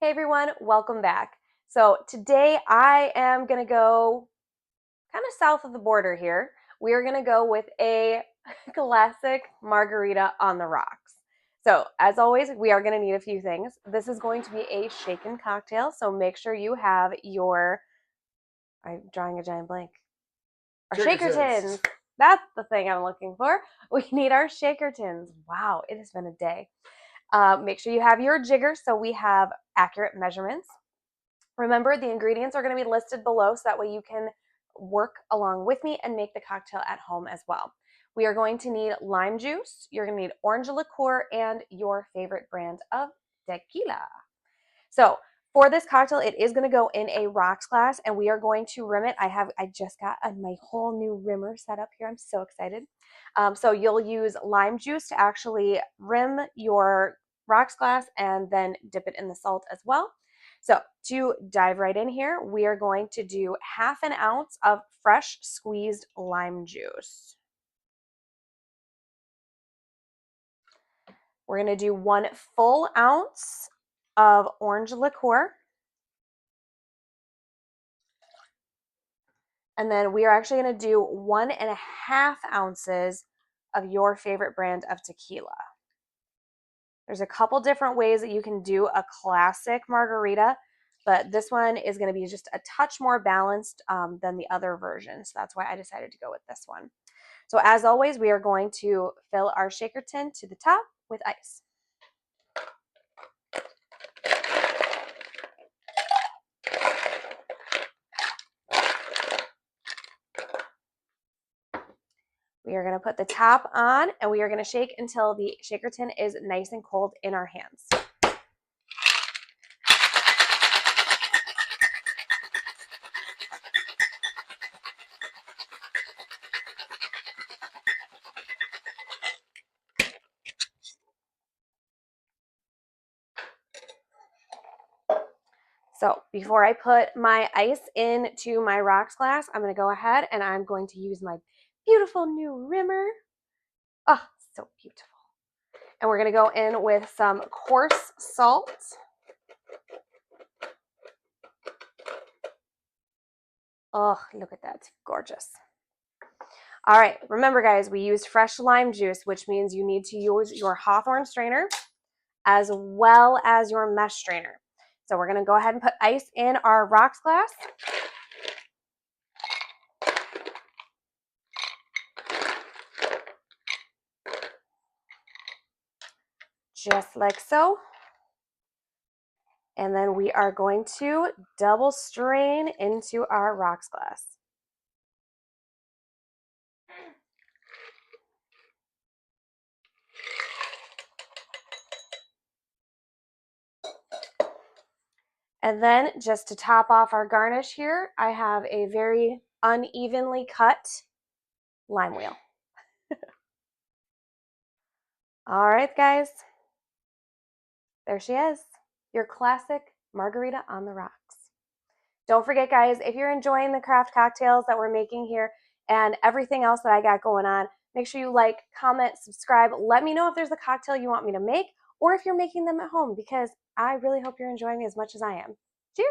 Hey everyone, welcome back. So today I am going to go kind of south of the border here. We are going to go with a classic margarita on the rocks. So as always, we are going to need a few things. This is going to be a shaken cocktail, so make sure you have I'm drawing a giant blank, our shaker tins. That's the thing I'm looking for. We need our shaker tins. Wow, it has been a day. Make sure you have your jigger so we have accurate measurements. Remember, the ingredients are going to be listed below so that way you can work along with me and make the cocktail at home as well. We are going to need lime juice, you're going to need orange liqueur, and your favorite brand of tequila. So for this cocktail, it is going to go in a rocks glass, and we are going to rim it. I just got my whole new rimmer set up here. I'm so excited. So you'll use lime juice to actually rim your rocks glass and then dip it in the salt as well. So to dive right in here, we are going to do 1/2 ounce of fresh squeezed lime juice. We're going to do 1 full ounce of orange liqueur. And then we are actually going to do 1.5 ounces of your favorite brand of tequila. There's a couple different ways that you can do a classic margarita, but this one is going to be just a touch more balanced than the other version. So that's why I decided to go with this one. So as always, we are going to fill our shaker tin to the top with ice. We are going to put the top on and we are going to shake until the shaker tin is nice and cold in our hands. So before I put my ice into my rocks glass, I'm going to go ahead and I'm going to use my beautiful new rimmer. Oh, so beautiful. And we're going to go in with some coarse salt. Oh, look at that. Gorgeous. All right. Remember, guys, we used fresh lime juice, which means you need to use your Hawthorne strainer as well as your mesh strainer. So we're going to go ahead and put ice in our rocks glass. Just like so. And then we are going to double strain into our rocks glass. And then just to top off our garnish here, I have a very unevenly cut lime wheel. All right, guys. There she is, your classic margarita on the rocks. Don't forget, guys, if you're enjoying the craft cocktails that we're making here and everything else that I got going on, make sure you like, comment, subscribe. Let me know if there's a cocktail you want me to make or if you're making them at home, because I really hope you're enjoying as much as I am. Cheers!